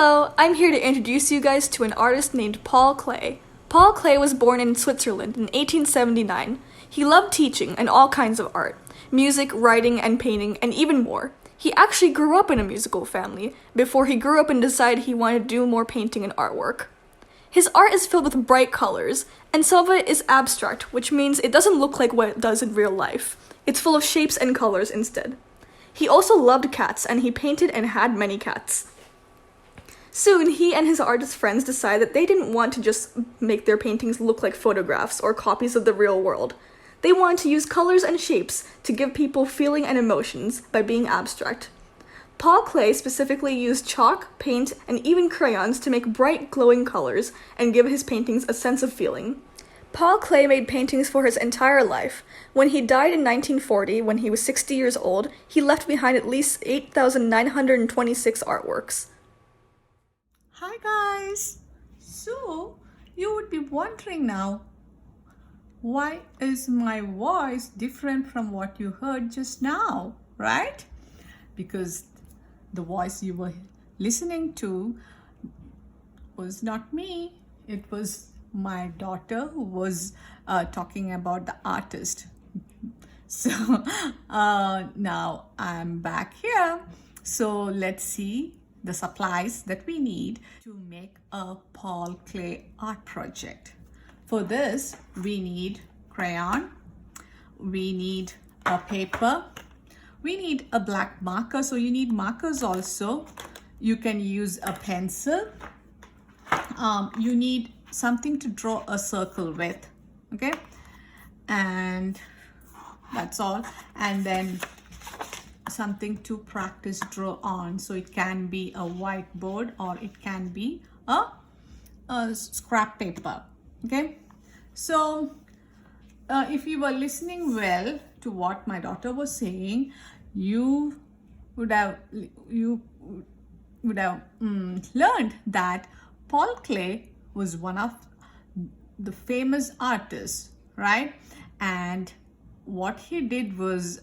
Hello, I'm here to introduce you guys to an artist named Paul Klee. Paul Klee was born in Switzerland in 1879. He loved teaching and all kinds of art, music, writing, and painting, and even more. He actually grew up in a musical family before he grew up and decided he wanted to do more painting and artwork. His art is filled with bright colors, and some of it is abstract, which means it doesn't look like what it does in real life. It's full of shapes and colors instead. He also loved cats, and he painted and had many cats. Soon, he and his artist friends decided that they didn't want to just make their paintings look like photographs or copies of the real world. They wanted to use colors and shapes to give people feeling and emotions by being abstract. Paul Klee specifically used chalk, paint, and even crayons to make bright, glowing colors and give his paintings a sense of feeling. Paul Klee made paintings for his entire life. When he died in 1940, when he was 60 years old, he left behind at least 8,926 artworks. Hi guys! So, you would be wondering now, why is my voice different from what you heard just now, right? Because the voice you were listening to was not me. It was my daughter who was talking about the artist. So now I'm back here. So let's see the supplies that we need to make a Paul Klee art project. For this, we need crayon, we need a paper, we need a black marker, so you need markers also. You can use a pencil. You need something to draw a circle with, okay? And that's all. And then something to practice draw on. So it can be a whiteboard or it can be a scrap paper, okay? So if you were listening well to what my daughter was saying, you would have learned that Paul Klee was one of the famous artists, right? And what he did was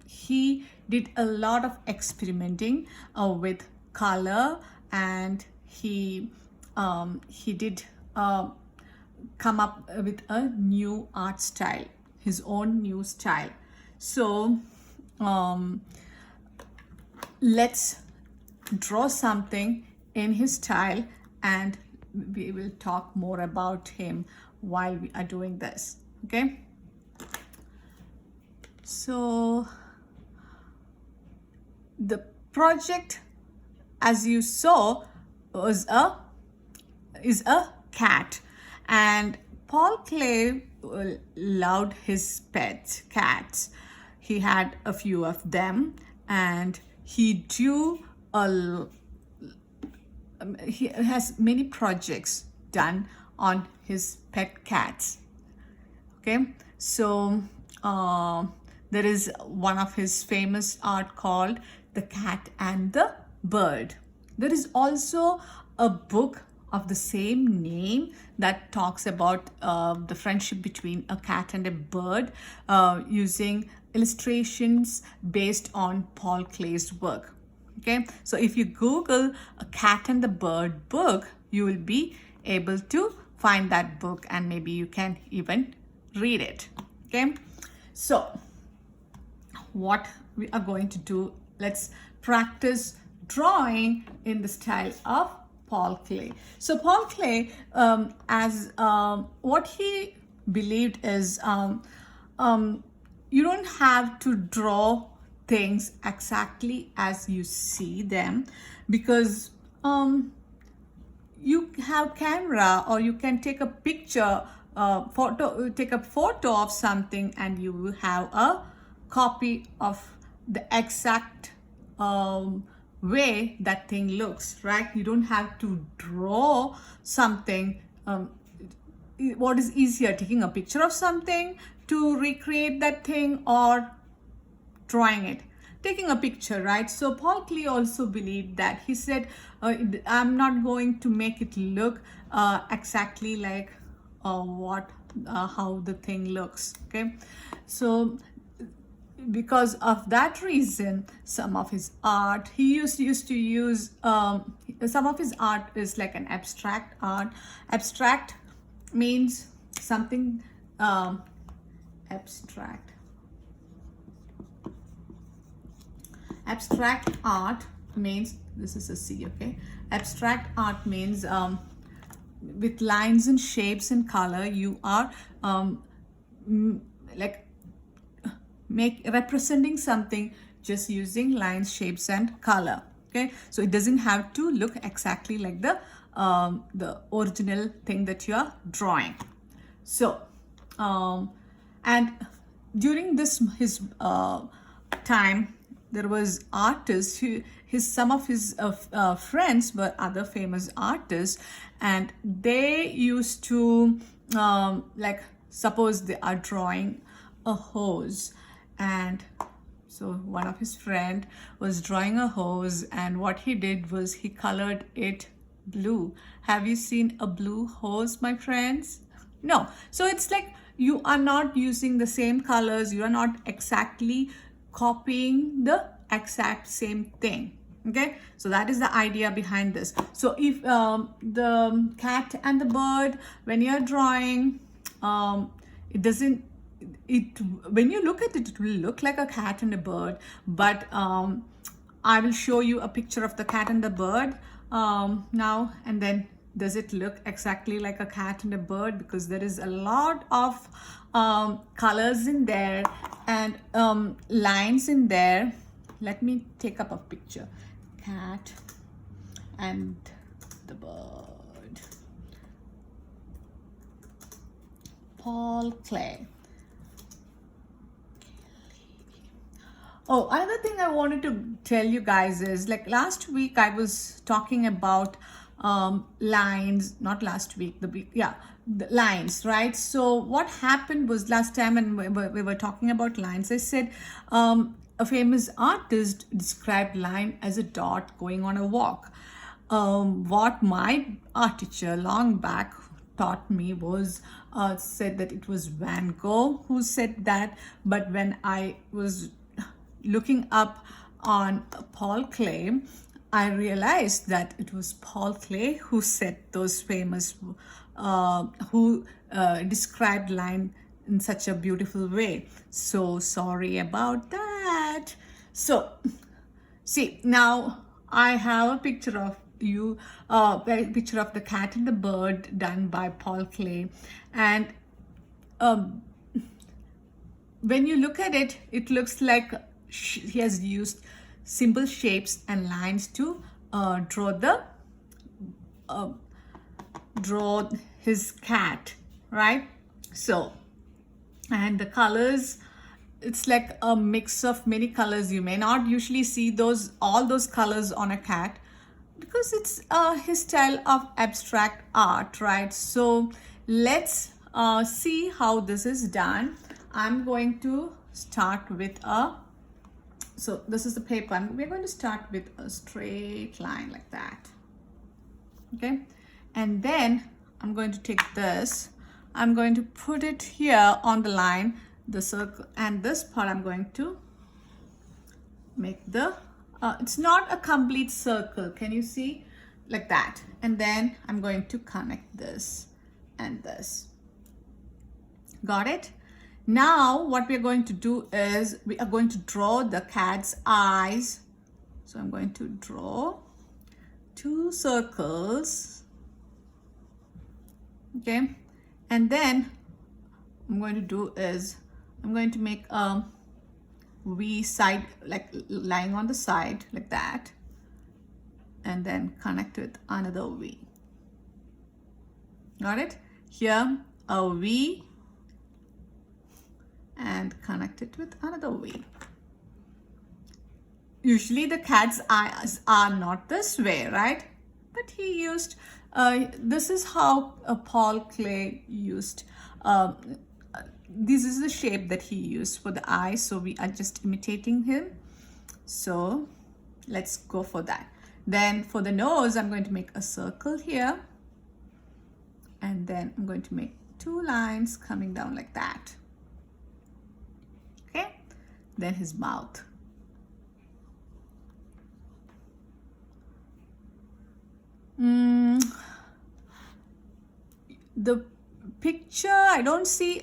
he did a lot of experimenting with color, and he did come up with a new art style, his own new style. So let's draw something in his style, and we will talk more about him while we are doing this, okay? So the project, as you saw, is a cat, and Paul Klee loved his pets, cats. He had a few of them, and he has many projects done on his pet cats. Okay, so there is one of his famous art called The Cat and the Bird. There is also a book of the same name that talks about the friendship between a cat and a bird, using illustrations based on Paul Klee's work. Okay, so if you Google A Cat and the Bird book, you will be able to find that book, and maybe you can even read it. Okay, so what we are going to do, let's practice drawing in the style of Paul Klee. So Paul Klee, what he believed is you don't have to draw things exactly as you see them, because you have camera, or you can take a picture, take a photo of something, and you will have a copy of the exact way that thing looks, right? You don't have to draw something. What is easier, taking a picture of something to recreate that thing, or drawing it? Taking a picture, right? So Paul Klee also believed that. He said, I'm not going to make it look exactly like how the thing looks, okay? So because of that reason, some of his art, he used to use, some of his art is like an abstract art. Abstract means something, abstract. Abstract art means, this is a C, okay? Abstract art means with lines and shapes and color, you are like representing something just using lines, shapes, and color. Okay, so it doesn't have to look exactly like the original thing that you are drawing. So, and during this his time, there was artists who some of his friends were other famous artists, and they used to like, suppose they are drawing a hose, and so one of his friend was drawing a hose, and what he did was he colored it blue. Have you seen a blue hose, my friends? No. So it's like you are not using the same colors, you are not exactly copying the exact same thing. Okay, so that is the idea behind this. So if the cat and the bird, when you're drawing, it doesn't, it when you look at it, it will look like a cat and a bird, but I will show you a picture of the cat and the bird now, and then does it look exactly like a cat and a bird? Because there is a lot of colors in there and lines in there. Let me take up a picture. Cat and the bird. Paul Klee. Oh, another thing I wanted to tell you guys is, like, last week I was talking about lines, not last week, the week, yeah, the lines, right? So what happened was, last time when we were talking about lines, I said a famous artist described line as a dot going on a walk. What my art teacher long back taught me was, said that it was Van Gogh who said that, but when I was looking up on Paul Klee, I realized that it was Paul Klee who said those famous, who described line in such a beautiful way. So sorry about that. So see, now I have a picture of you, a picture of the cat and the bird done by Paul Klee, and when you look at it, it looks like he has used simple shapes and lines to draw his cat, right? So, and the colors, it's like a mix of many colors. You may not usually see all those colors on a cat, because it's his style of abstract art, right? So let's see how this is done. I'm going to start with so this is the paper, and we're going to start with a straight line like that. Okay, and then I'm going to take this, I'm going to put it here on the line, the circle, and this part I'm going to make the it's not a complete circle, can you see, like that, and then I'm going to connect this and this. Got it? Now what we're going to do is we are going to draw the cat's eyes. So I'm going to draw 2 circles, okay, and then I'm going to do is I'm going to make a V side, like lying on the side like that, and then connect with another V. Got it? Here a V, and connect it with another V. Usually the cat's eyes are not this way, right? But he used, this is how Paul Klee used, this is the shape that he used for the eyes, so we are just imitating him. So let's go for that. Then for the nose, I'm going to make a circle here, and then I'm going to make 2 lines coming down like that. Okay, then his mouth. The picture, I don't see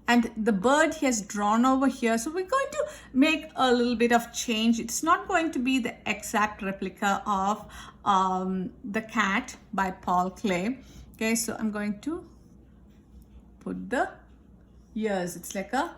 and the bird he has drawn over here. So we're going to make a little bit of change. It's not going to be the exact replica of The Cat by Paul Klee. Okay, so I'm going to put the ears. It's like a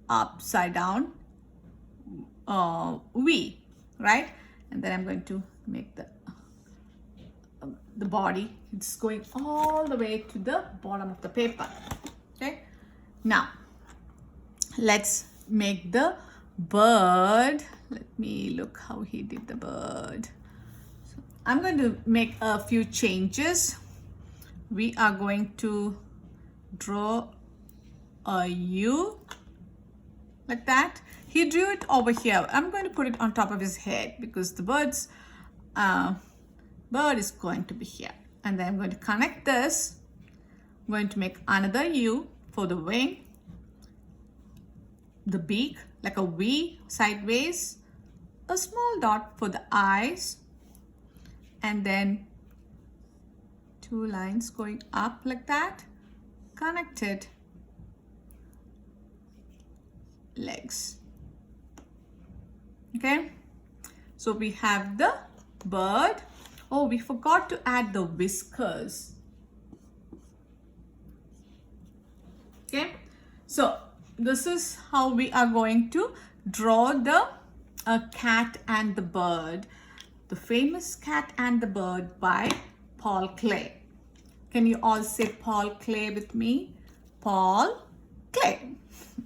upside down V, right? And then I'm going to make the body. It's going all the way to the bottom of the paper. Okay, now let's make the bird. Let me look how he did the bird. So I'm going to make a few changes. We are going to draw a U like that. He drew it over here. I'm going to put it on top of his head because the bird is going to be here. And then I'm going to connect this. I'm going to make another U for the wing, the beak, like a V sideways, a small dot for the eyes, and then 2 lines going up like that, connected legs. Okay, so we have the bird. Oh, we forgot to add the whiskers. Okay, so this is how we are going to draw the cat and the bird, the famous Cat and the Bird by Paul Klee. Can you all say Paul Klee with me? Paul Klee.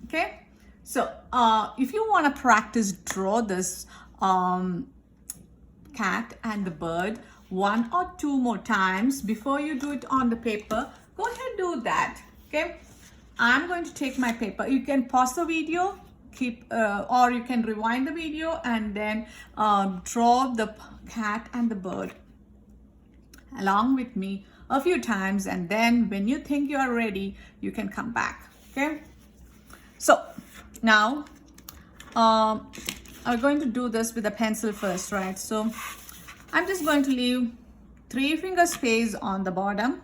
Okay, so if you want to practice draw this cat and the bird 1 or 2 more times before you do it on the paper, go ahead, do that. Okay, I'm going to take my paper. You can pause the video, or you can rewind the video and then draw the cat and the bird along with me a few times, and then when you think you are ready, you can come back. Okay, so now I'm going to do this with a pencil first, right? So I'm just going to leave 3 finger space on the bottom.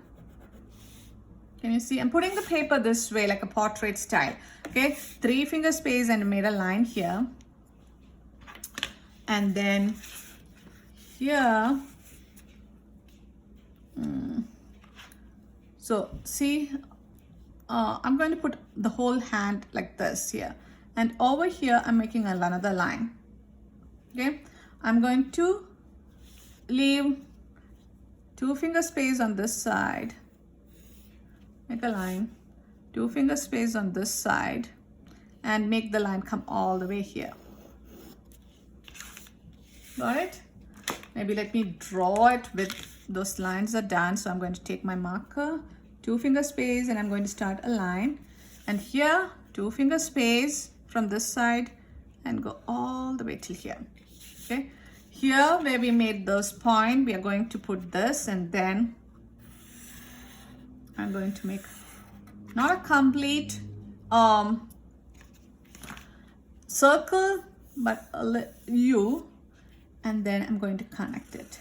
Can you see? I'm putting the paper this way like a portrait style. Okay, 3 finger space and made a line here. And then here, so see, I'm going to put the whole hand like this here. And over here, I'm making another line. Okay, I'm going to leave 2 finger space on this side. Make a line, 2 finger space on this side, and make the line come all the way here. Got it? Maybe let me draw it with those lines are done. So I'm going to take my marker, 2 finger space, and I'm going to start a line. And here, 2 finger space from this side and go all the way till here. Okay. Here where we made those point, we are going to put this, and then I'm going to make not a complete circle, but a U, and then I'm going to connect it,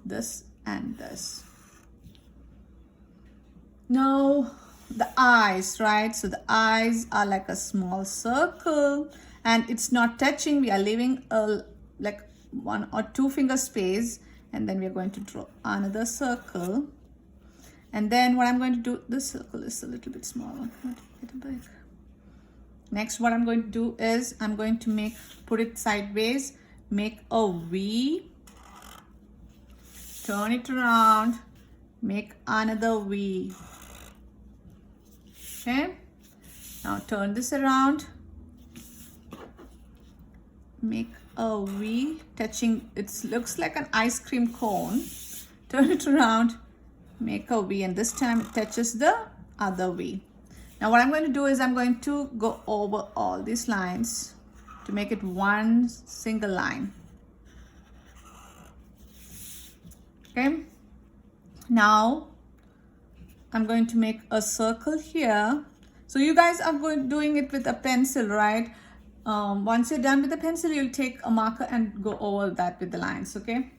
this and this. Now the eyes, right? So the eyes are like a small circle, and it's not touching. We are leaving a like 1 or 2 finger space, and then we are going to draw another circle. And then what I'm going to do, this circle is a little bit smaller. Next, what I'm going to do is I'm going to put it sideways, make a V, turn it around, make another V. Okay, now turn this around, make a V touching, it looks like an ice cream cone. Turn it around, make a V, and this time it touches the other V. Now what I'm going to do is I'm going to go over all these lines to make it one single line. Okay, now I'm going to make a circle here. So you guys are doing it with a pencil, right? Once you're done with the pencil, you'll take a marker and go over that with the lines, okay?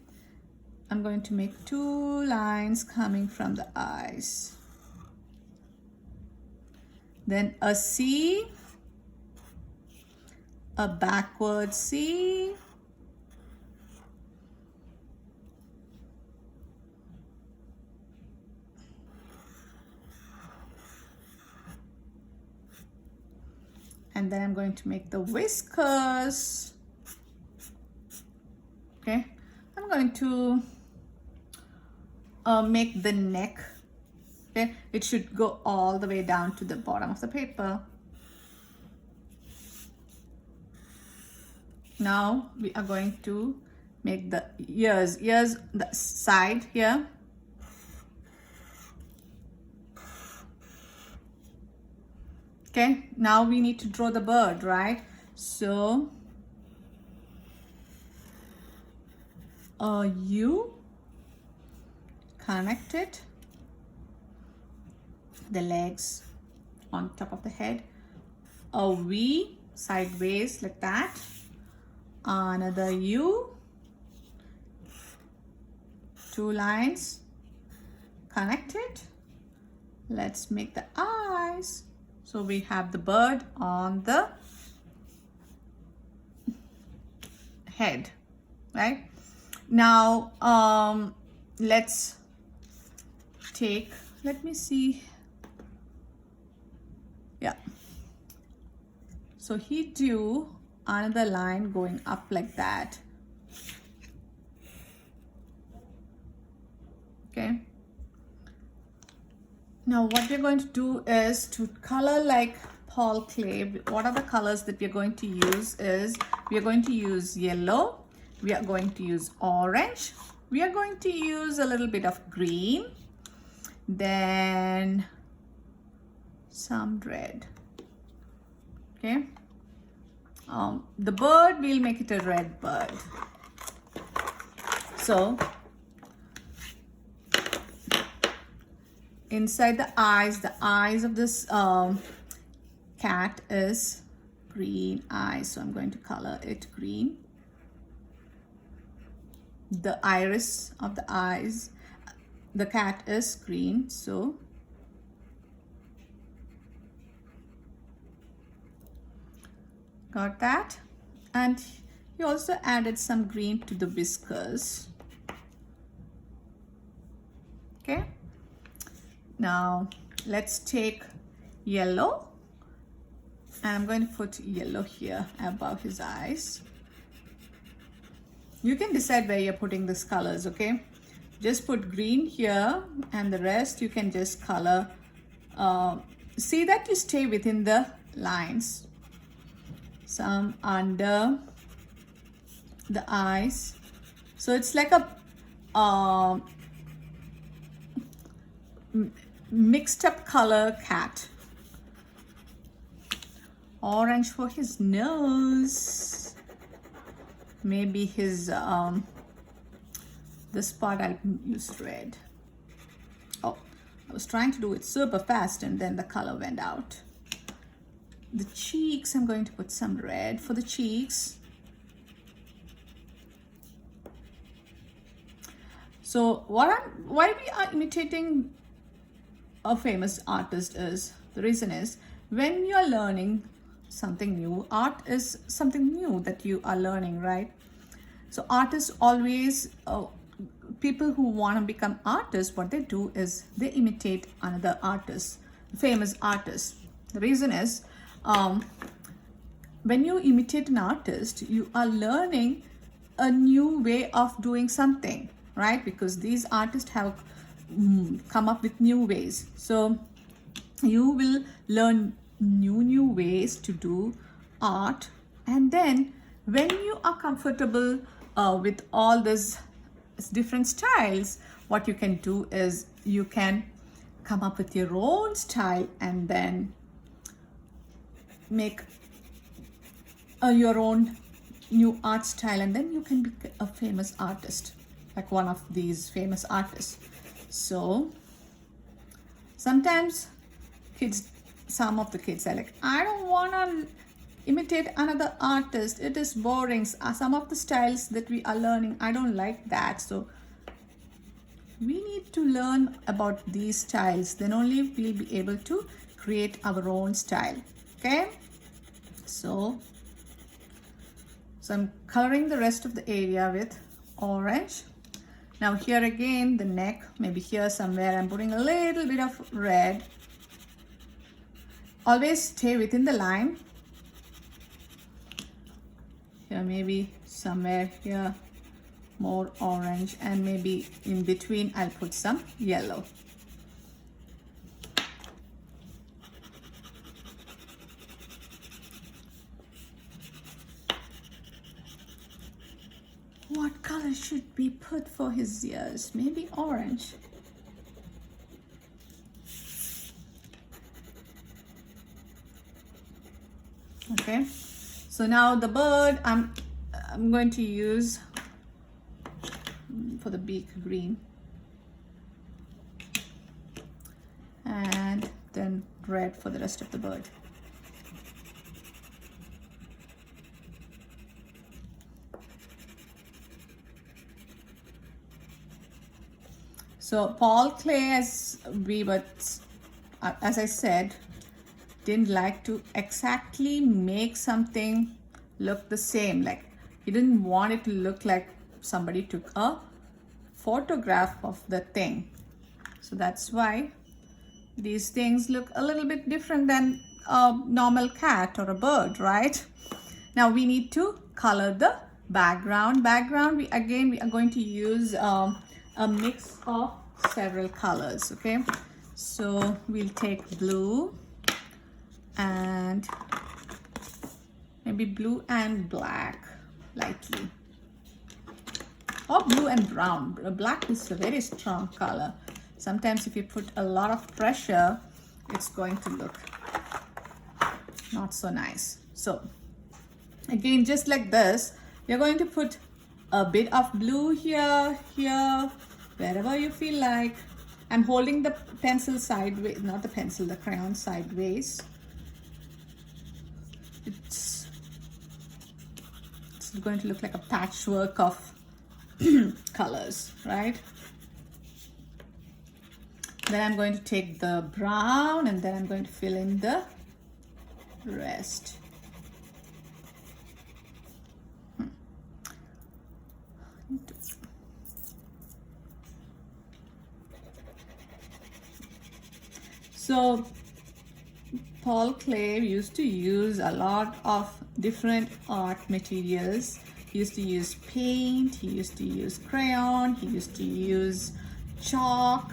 I'm going to make 2 lines coming from the eyes. Then a C, a backward C, and then I'm going to make the whiskers. Okay, I'm going to make the neck. Okay, it should go all the way down to the bottom of the paper. Now we are going to make the ears, the side here. Okay, now we need to draw the bird, right? So a U, connect it, the legs on top of the head, a V sideways like that, another U, 2 lines, connect it. Let's make the eyes. So we have the bird on the head, right? Now let's take, let me see. Yeah. So he drew another line going up like that. Okay. Now what we're going to do is to color like Paul Klee. What are the colors that we're going to use is, we are going to use yellow, we are going to use orange, we are going to use a little bit of green, then some red. Okay. The bird, we'll make it a red bird. So inside the eyes of this cat is green eyes, so I'm going to color it green. The iris of the eyes, the cat is green, so got that. And he also added some green to the whiskers. Okay, now let's take yellow, and I'm going to put yellow here above his eyes. You can decide where you're putting these colors, okay? Just put green here, and the rest you can just color. See that you stay within the lines. Some under the eyes. So it's like a mixed up color cat. Orange for his nose. Maybe his this part I'll use red. Oh, I was trying to do it super fast and then the color went out. The cheeks, I'm going to put some red for the cheeks. So why we are imitating a famous artist is, the reason is, when you're learning something new, art is something new that you are learning, right? So artists always, people who want to become artists, what they do is they imitate another artist, famous artist. The reason is, when you imitate an artist, you are learning a new way of doing something, right? Because these artists have come up with new ways. So you will learn new ways to do art, and then when you are comfortable with all these different styles, what you can do is you can come up with your own style and then make your own new art style, and then you can be a famous artist, like one of these famous artists. So sometimes kids some of the kids are like, I don't want to imitate another artist. It is boring. Some of the styles that we are learning, I don't like that. So we need to learn about these styles. Then only we'll be able to create our own style. Okay. So I'm coloring the rest of the area with orange. Now here again, the neck, maybe here somewhere, I'm putting a little bit of red. Always stay within the line. Here maybe somewhere here, more orange, and maybe in between I'll put some yellow. What color should be put for his ears? Maybe orange. Okay, so now the bird I'm going to use for the beak green, and then red for the rest of the bird. So Paul Klee, as I said, didn't like to exactly make something look the same. Like, he didn't want it to look like somebody took a photograph of the thing. So that's why these things look a little bit different than a normal cat or a bird, right? Now we need to color the background. We are going to use a mix of several colors. Okay, so we'll take blue and maybe blue and black lightly, or blue and brown. Black is a very strong color. Sometimes if you put a lot of pressure, it's going to look not so nice. So again, just like this, you're going to put a bit of blue here, wherever you feel like. I'm holding the pencil sideways, not the pencil, the crayon sideways. It's going to look like a patchwork of colors, right? Then I'm going to take the brown and then I'm going to fill in the rest. So Paul Klee used to use a lot of different art materials. He used to use paint, he used to use crayon, he used to use chalk.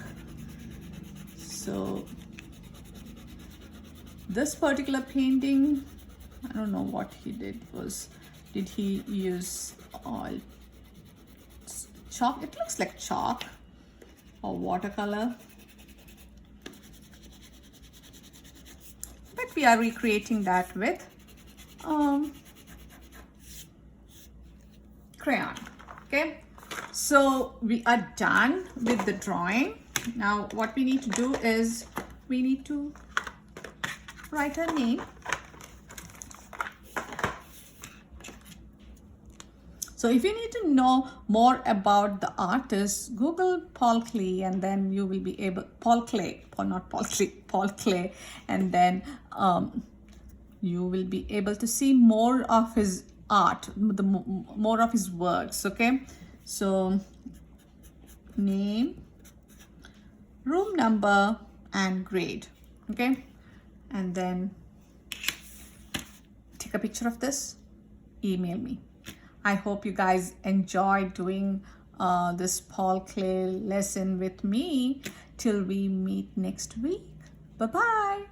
So this particular painting, I don't know what he did. Did he use oil? Chalk? It looks like chalk or watercolor. But we are recreating that with crayon. Okay, so we are done with the drawing. Now what we need to do is we need to write her name. So if you need to know more about the artist, Google Paul Klee, and then you will be able, Paul Klee, and then you will be able to see more of his art, more of his works. Okay, so name, room number, and grade. Okay, and then take a picture of this, email me. I hope you guys enjoyed doing this Paul Klee lesson with me. Till we meet next week. Bye-bye.